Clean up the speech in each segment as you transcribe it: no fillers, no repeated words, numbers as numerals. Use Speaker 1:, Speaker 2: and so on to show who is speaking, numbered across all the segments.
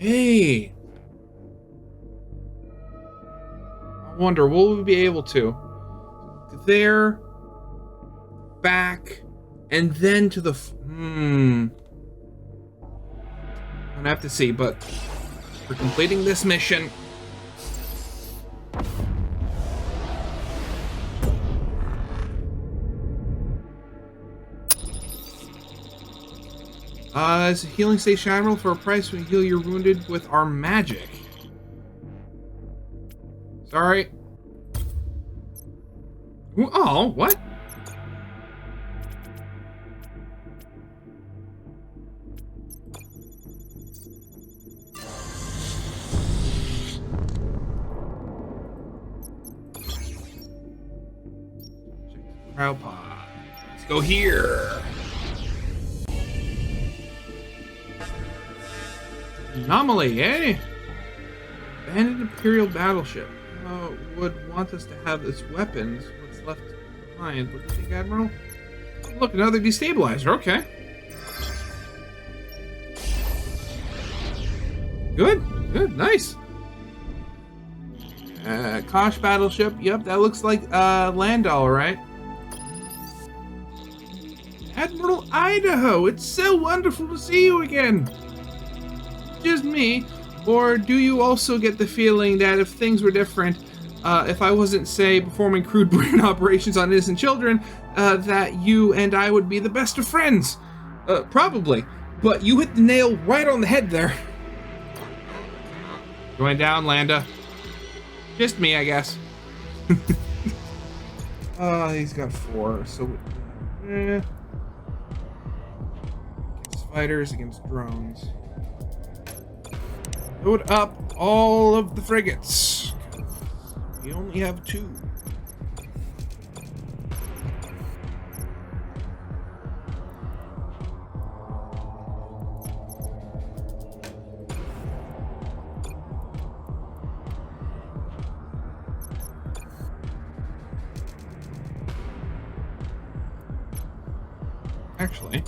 Speaker 1: way. I wonder, will we be able to? There, back, and then to the... I'm gonna have to see, but for completing this mission... it's a healing station admiral. For a price, we heal your wounded with our magic. Sorry. Oh, what? Cryo pod. Let's go here. Anomaly, eh? Abandoned Imperial battleship. Would want us to have its weapons. What's left behind? What do you think, Admiral? Look, another destabilizer. Okay. Good. Good. Nice. Kosh battleship. Yep, that looks like Landau, right? Admiral Idaho, it's so wonderful to see you again. Just me, or do you also get the feeling that if things were different, if I wasn't, say, performing crude brain operations on innocent children, that you and I would be the best of friends? Probably, but you hit the nail right on the head there. Going down, Landa. Just me, I guess. He's got 4, so... Against fighters, against drones. Load up all of the frigates. We only have 2. Actually...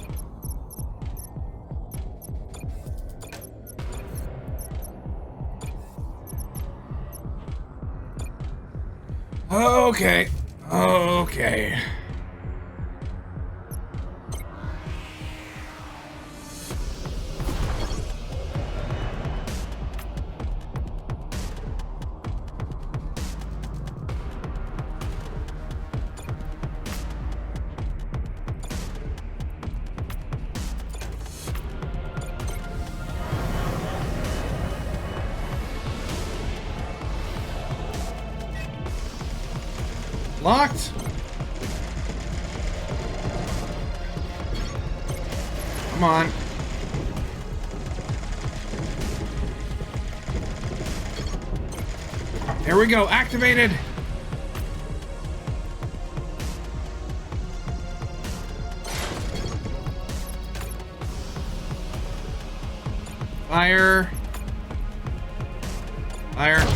Speaker 1: Okay. Okay. Locked. Come on. There we go. Activated. Fire. Fire.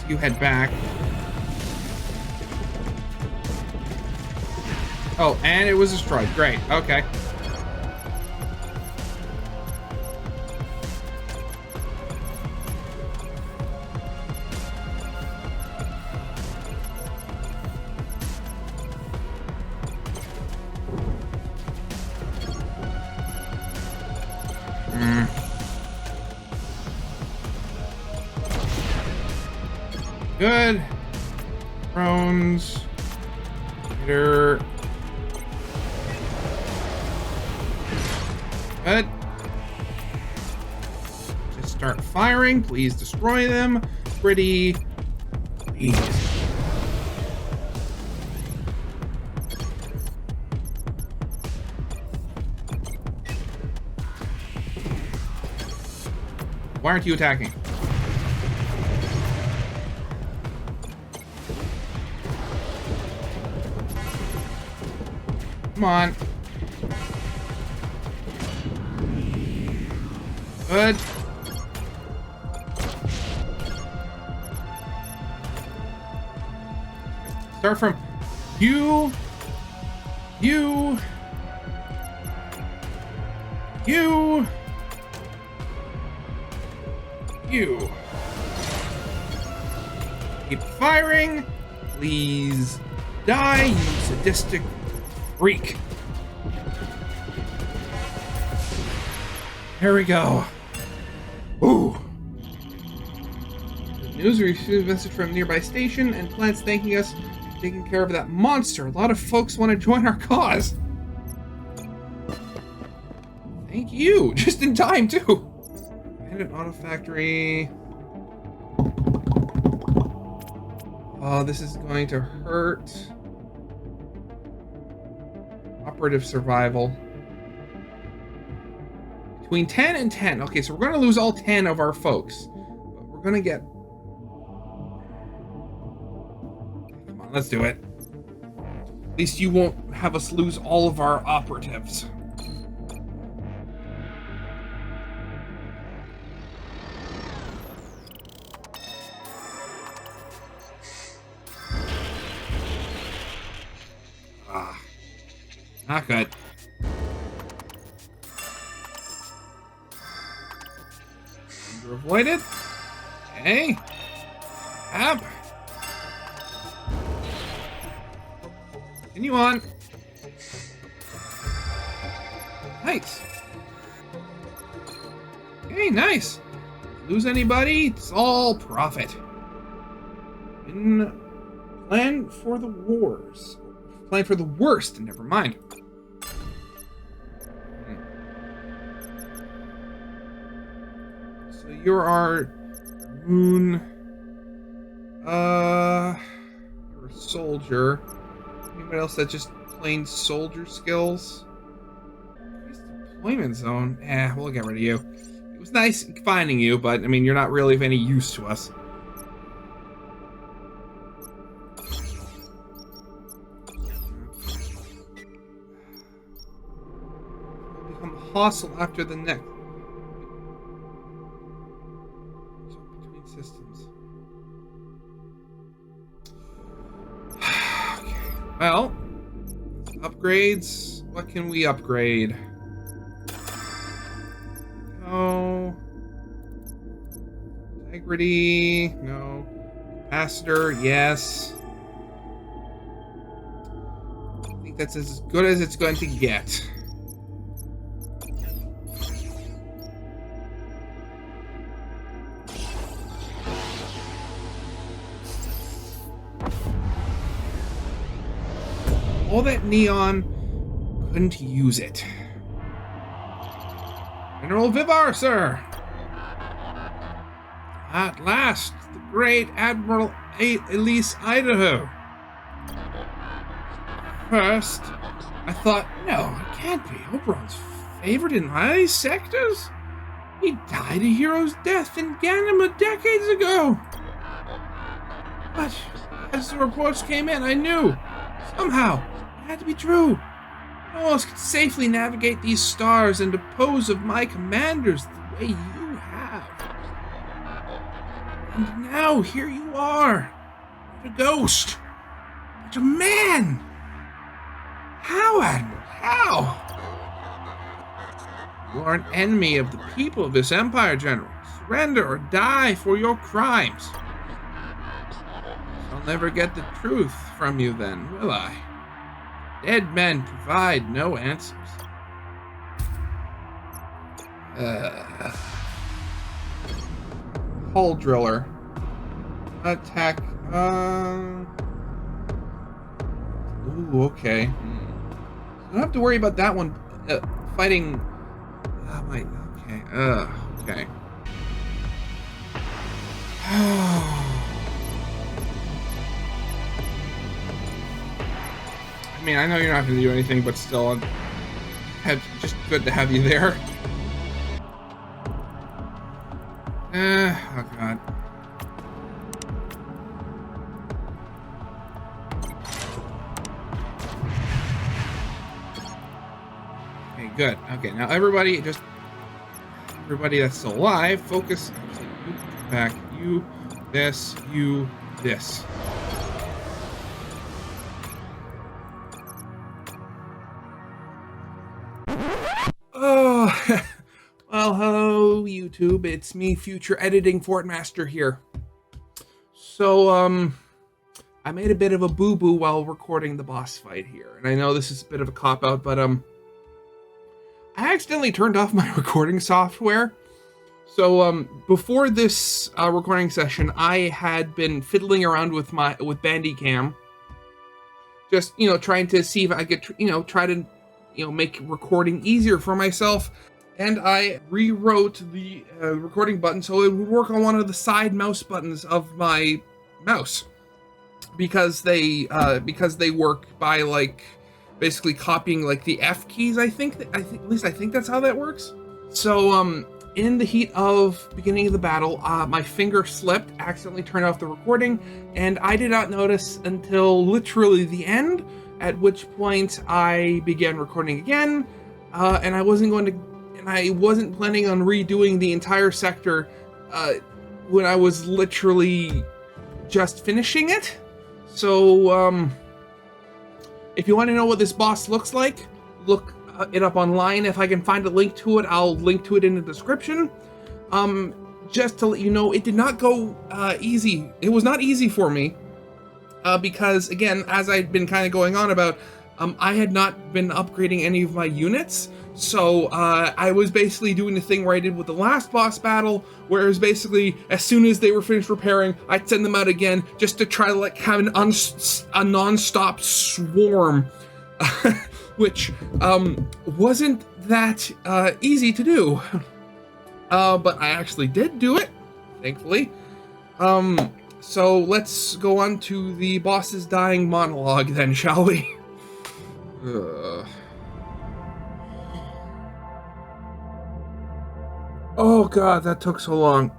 Speaker 1: You head back. Oh, and it was destroyed. Great. Okay. Good. Drones. Hitter. Good. Just start firing. Please destroy them. Pretty. Please. Why aren't you attacking? Come on. Good. Start from you, you, you, you. Keep firing. Please die, you sadistic freak. Here we go. Ooh. News, we received a message from a nearby station and plants thanking us for taking care of that monster. A lot of folks want to join our cause. Thank you. Just in time, too. Abandoned auto factory. Oh, this is going to hurt. Operative survival. Between 10 and 10. Okay, so we're going to lose all 10 of our folks. But we're going to get... Come on, let's do it. At least you won't have us lose all of our operatives. Not good. Danger avoided. Okay. Up. Continue on. Nice. Okay, nice. Lose anybody? It's all profit. Plan for the wars. Plan for the worst, never mind. So you're our moon. You're a soldier. Anybody else that just plain soldier skills? Deployment zone. We'll get rid of you. It was nice finding you, but I mean, you're not really of any use to us. Hostile after the next. Between systems. Okay. Well, upgrades. What can we upgrade? No. Integrity. No. Capacitor. Yes. I think that's as good as it's going to get. All that neon, couldn't use it. General Vivar, sir! At last, the great Admiral Elise Idaho. First, I thought, no, it can't be. Oberon's favorite in my sectors? He died a hero's death in Ganima decades ago. But as the reports came in, I knew. Somehow, it had to be true. No one else could safely navigate these stars and depose of my commanders the way you have. And now here you are, not a ghost, but a man. How, Admiral? How? You are an enemy of the people of this empire, General. Surrender or die for your crimes. I'll never get the truth from you then, will I? Dead men provide no answers. Hull driller. Attack. Ooh, okay. I don't have to worry about that one fighting. Okay. Okay. I mean, I know you're not going to do anything, but still, just good to have you there. Oh god. Okay, good. Okay, now everybody that's still alive, focus. You back. You, this, you, this. Hello, YouTube. It's me, future editing Fort Master here. So, I made a bit of a boo-boo while recording the boss fight here. And I know this is a bit of a cop-out, but, I accidentally turned off my recording software. So, before this recording session, I had been fiddling around with Bandicam. Just, trying to see if I could, try to, make recording easier for myself. And I rewrote the recording button so it would work on one of the side mouse buttons of my mouse, because they work by basically copying the F keys. I think at least that's how that works. So in the heat of beginning of the battle, my finger slipped, accidentally turned off the recording, and I did not notice until literally the end, at which point I began recording again, and I wasn't planning on redoing the entire sector when I was literally just finishing it. So, if you want to know what this boss looks like, look it up online. If I can find a link to it, I'll link to it in the description. Just to let you know, it did not go easy. It was not easy for me, because, again, as I'd been kind of going on about, I had not been upgrading any of my units. So I was basically doing the thing where I did with the last boss battle, where it was basically as soon as they were finished repairing, I'd send them out again just to try to have a non-stop swarm, which wasn't that easy to do. But I actually did do it, thankfully. So let's go on to the boss's dying monologue then, shall we? Oh god, that took so long.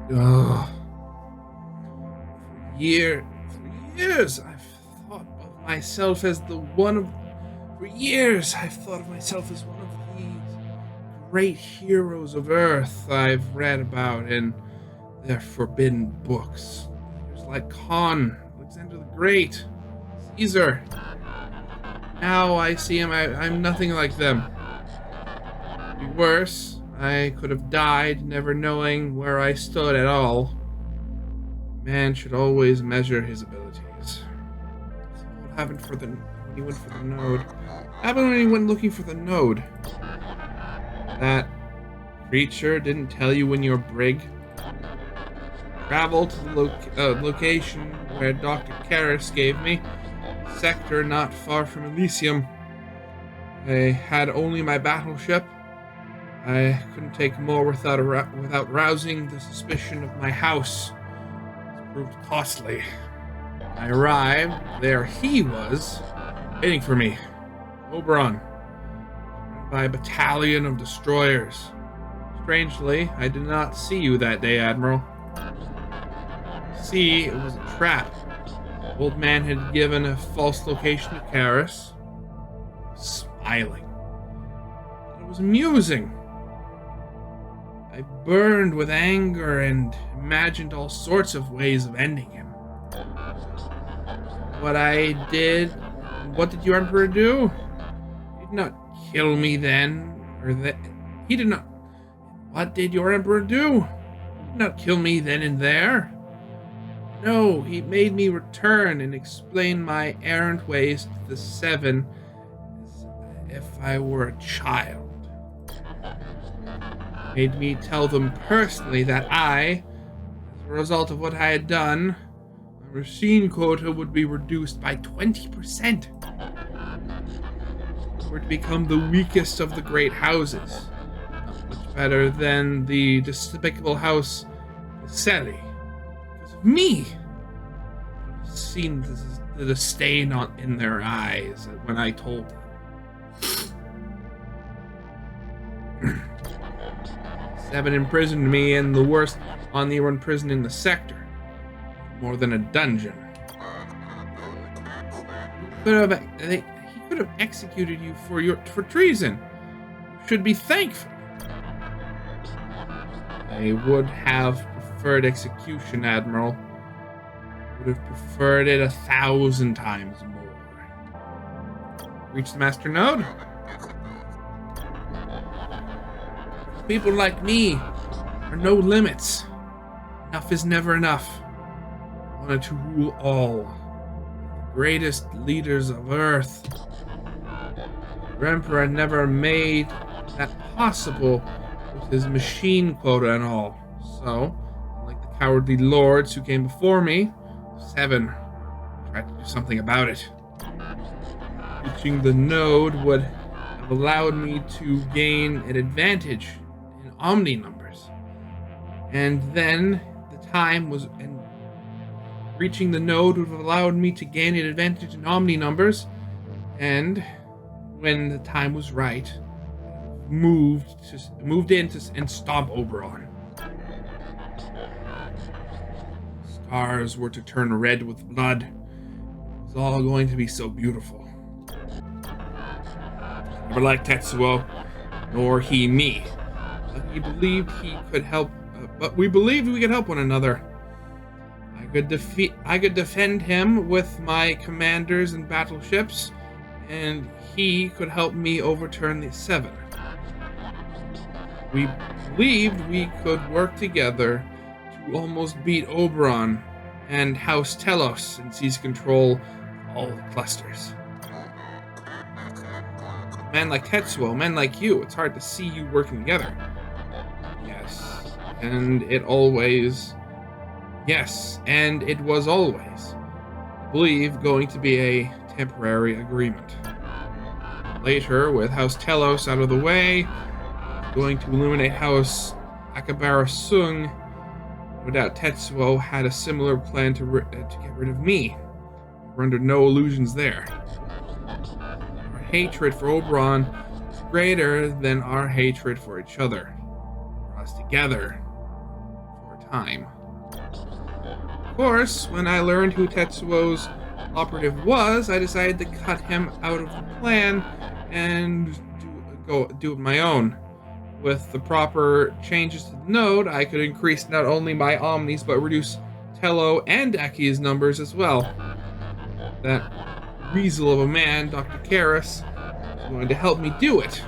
Speaker 1: Oh. For years I've thought of myself as one of these great heroes of Earth I've read about in their forbidden books. Heroes like Khan, Alexander the Great, Caesar. Now I see him, I'm nothing like them. To be worse, I could have died never knowing where I stood at all. Man should always measure his abilities. So what happened when he went for the node? What happened when he went looking for the node? That creature didn't tell you when your brig traveled to the location where Dr. Karras gave me, a sector not far from Elysium. I had only my battleship. I couldn't take more without rousing the suspicion of my house. It proved costly. I arrived, there he was, waiting for me, Oberon, by a battalion of destroyers. Strangely, I did not see you that day, Admiral. See, it was a trap. The old man had given a false location to Karras. Smiling. It was amusing. I burned with anger and imagined all sorts of ways of ending him. What did your Emperor do? He did not kill me then, he did not. What did your Emperor do? He did not kill me then and there. No, he made me return and explain my errant ways to the Seven as if I were a child. He made me tell them personally that as a result of what I had done, my machine quota would be reduced by 20%. Were to become the weakest of the great houses. Not much better than the despicable house Selly. Because of me. I've seen the disdain in their eyes when I told them. Seven imprisoned me, and the worst on the one prison in the sector. More than a dungeon. He could have executed you for treason. You should be thankful. I would have preferred execution, Admiral. Would have preferred it 1,000 times more. Reach the master node? People like me are no limits. Enough is never enough. I wanted to rule all. The greatest leaders of Earth. The Emperor had never made that possible with his machine quota and all. So, unlike the cowardly lords who came before me, 7 tried to do something about it. Reaching the node would have allowed me to gain an advantage in omni numbers. And then the time was, and reaching the node would have allowed me to gain an advantage in omni numbers. And when the time was right, moved in and stomp Oberon. Stars were to turn red with blood. It was all going to be so beautiful. Never liked Tetsuo, nor he me. But he believed he could help. But we believed we could help one another. I could defend him with my commanders and battleships, and he could help me overturn the 7. We believed we could work together to almost beat Oberon and House Telos and seize control of all the clusters. Men like Tetsuo, men like you, it's hard to see you working together. Yes, and it was always, I believe, going to be a temporary agreement. Later, with House Telos out of the way, going to eliminate House Akabara Sung, no doubt Tetsuo had a similar plan to get rid of me. We're under no illusions there. Our hatred for Oberon is greater than our hatred for each other. For us together, for a time. Of course, when I learned who Tetsuo's operative was, I decided to cut him out of the plan and do it my own. With the proper changes to the node, I could increase not only my omnis, but reduce Tello and Aki's numbers as well. That weasel of a man, Dr. Karras, is going to help me do it.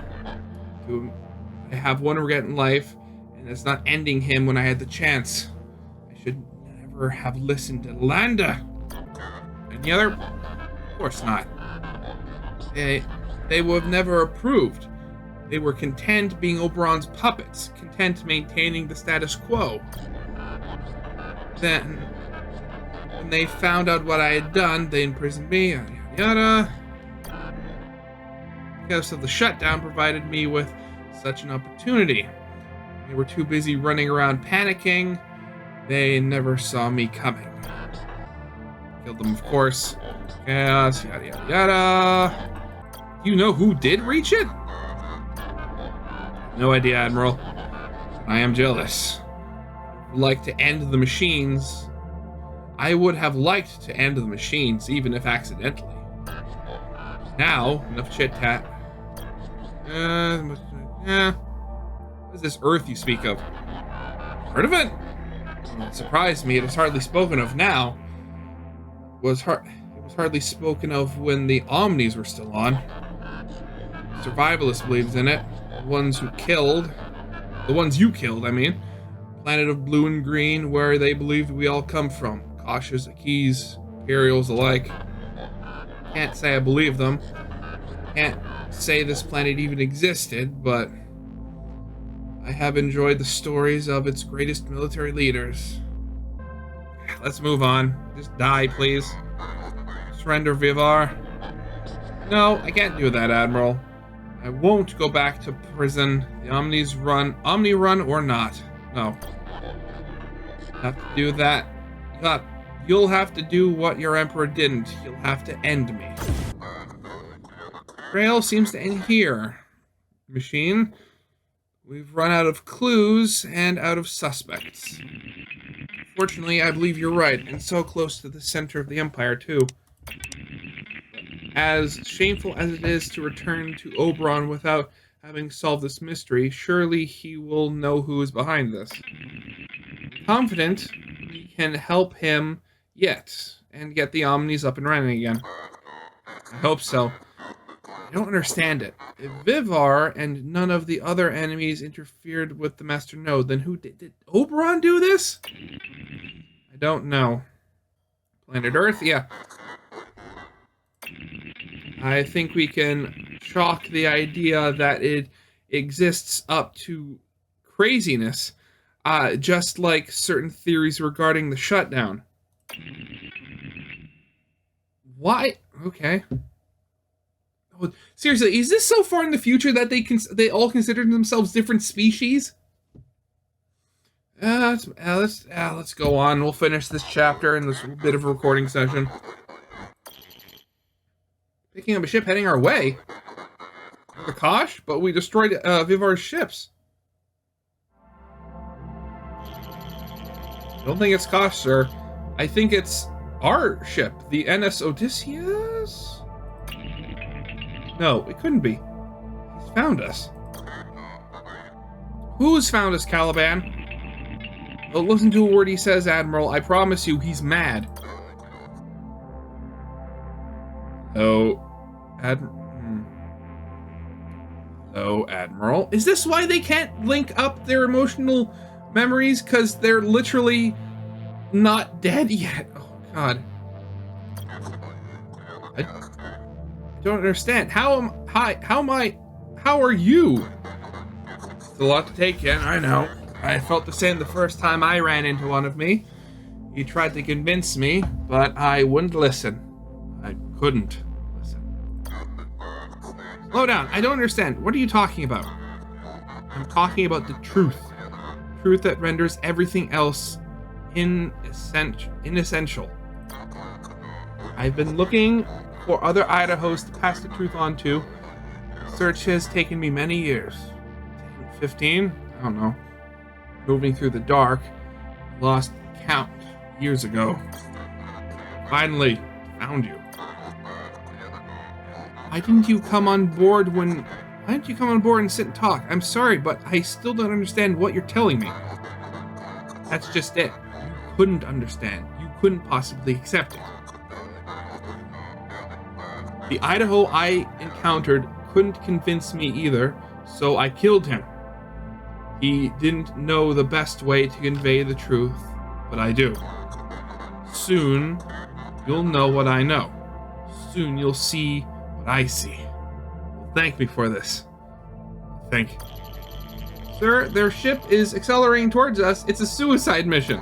Speaker 1: I have one regret in life, and it's not ending him when I had the chance. I should never have listened to Landa. Any other? Of course not. They would have never approved. They were content being Oberon's puppets, content maintaining the status quo. Then, when they found out what I had done, they imprisoned me, yada yada. Because of the shutdown provided me with such an opportunity. They were too busy running around panicking. They never saw me coming. Killed them, of course. Chaos, yada yada yada. You know who did reach it? No idea, Admiral. I am jealous. I'd like to end the machines. I would have liked to end the machines, even if accidentally. Now, enough chit-chat. What is this Earth you speak of? Heard of it? It surprised me. It is hardly spoken of now. It was hardly spoken of when the Omnis were still on. Survivalist believes in it. The ones you killed, I mean. Planet of blue and green, where they believed we all come from. Cautious, Akis, Imperials alike. Can't say I believe them. Can't say this planet even existed, but I have enjoyed the stories of its greatest military leaders. Let's move on. Just die, please. Surrender, Vivar. No, I can't do that, Admiral. I won't go back to prison. The Omni run or not. No. Have to do that. You'll have to do what your Emperor didn't. You'll have to end me. Trail seems to end here. Machine. We've run out of clues and out of suspects. Fortunately, I believe you're right, and so close to the center of the Empire, too. As shameful as it is to return to Oberon without having solved this mystery, surely he will know who is behind this. Confident we can help him yet and get the Omnis up and running again. I hope so. I don't understand it. If Vivar and none of the other enemies interfered with the Master Node, then who did Oberon do this? I don't know. Planet Earth? Yeah. I think we can chalk the idea that it exists up to craziness, just like certain theories regarding the shutdown. Why? Okay. Oh, seriously, is this so far in the future that they all consider themselves different species? Let's go on. We'll finish this chapter in this bit of a recording session. Picking up a ship heading our way. Prakash, but we destroyed Vivar's ships. I don't think it's Kosh, sir. I think it's our ship, the NS Odysseus? No, it couldn't be. He's found us. Who's found us, Caliban? Don't listen to a word he says, Admiral. I promise you, he's mad. Oh, Admiral. Is this why they can't link up their emotional memories? Because they're literally not dead yet. Oh, God. I don't understand. How are you? It's a lot to take in, I know. I felt the same the first time I ran into one of me. He tried to convince me, but I wouldn't listen. I couldn't listen. Slow down. I don't understand. What are you talking about? I'm talking about the truth. Truth that renders everything else inessential. I've been looking for other Idahos to pass the truth on to. Search has taken me many years. 15? I don't know. Moving through the dark. Lost count years ago. Finally found you. Why didn't you come on board and sit and talk? I'm sorry, but I still don't understand what you're telling me. That's just it. You couldn't understand. You couldn't possibly accept it. The Idaho I encountered couldn't convince me either, so I killed him. He didn't know the best way to convey the truth, but I do. Soon, you'll know what I know. Soon you'll see what I see. Thank me for this. Thank you. Sir, their ship is accelerating towards us. It's a suicide mission.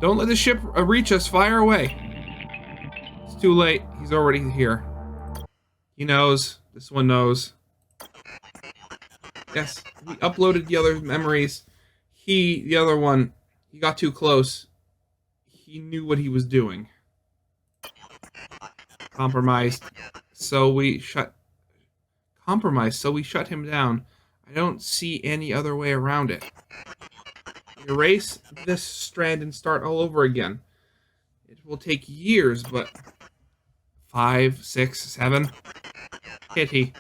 Speaker 1: Don't let the ship reach us. Fire away. It's too late. He's already here. He knows. This one knows. Yes, we uploaded the other memories. The other one, he got too close. He knew what he was doing. Compromised, so we shut him down. I don't see any other way around it. Erase this strand and start all over again. It will take years, but 5, 6, 7. Pity.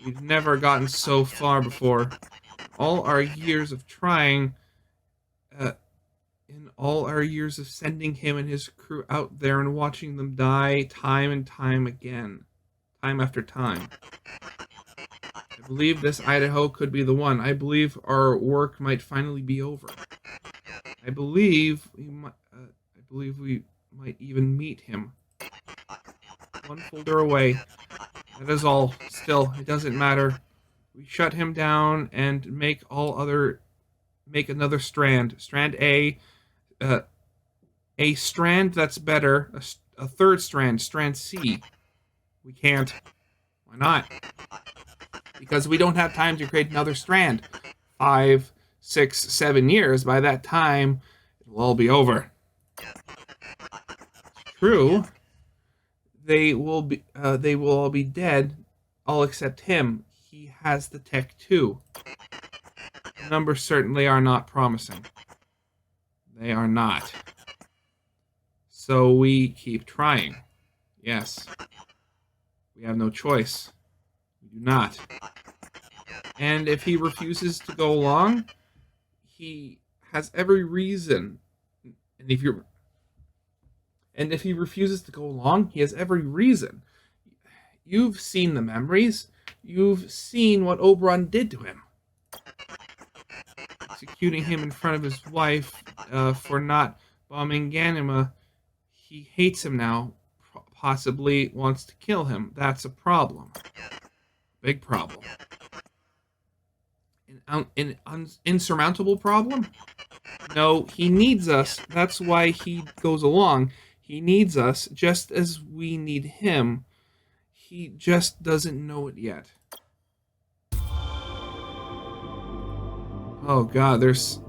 Speaker 1: We've never gotten so far before. All our years of trying, in all our years of sending him and his crew out there and watching them die time and time again. Time after time. I believe this Idaho could be the one. I believe our work might finally be over. I believe we might even meet him. One folder away. That is all. Still, it doesn't matter. We shut him down and make another strand. Strand A. A strand that's better. A third strand. Strand C. We can't. Why not? Because we don't have time to create another strand. 5, 6, 7 years. By that time, it will all be over. True. They will all be dead, all except him. He has the tech too. The numbers certainly are not promising. They are not. So we keep trying. Yes. We have no choice. We do not. And if he refuses to go along, he has every reason. And if he refuses to go along, he has every reason. You've seen the memories. You've seen what Oberon did to him. Executing him in front of his wife for not bombing Ganima. He hates him now, possibly wants to kill him. That's a problem. Big problem. An insurmountable problem? No, he needs us. That's why he goes along. He needs us just as we need him. He just doesn't know it yet. Oh god, there's...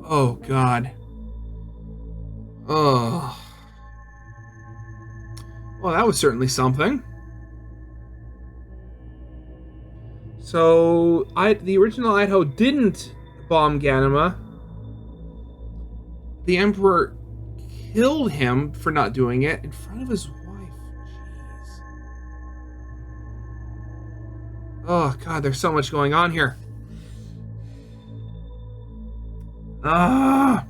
Speaker 1: Oh god. Oh. Well, that was certainly something. So, the original Idaho didn't bomb Ganima. The Emperor killed him for not doing it in front of his wife. Jeez. Oh, God, there's so much going on here. Ah.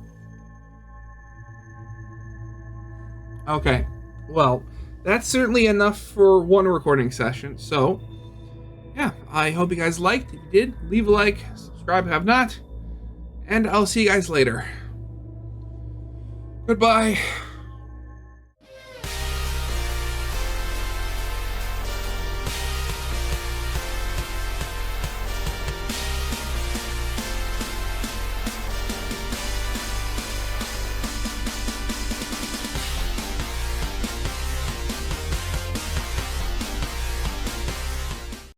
Speaker 1: Okay, well, that's certainly enough for one recording session, so... yeah, I hope you guys liked. If you did, leave a like, subscribe if you have not, and I'll see you guys later. Goodbye.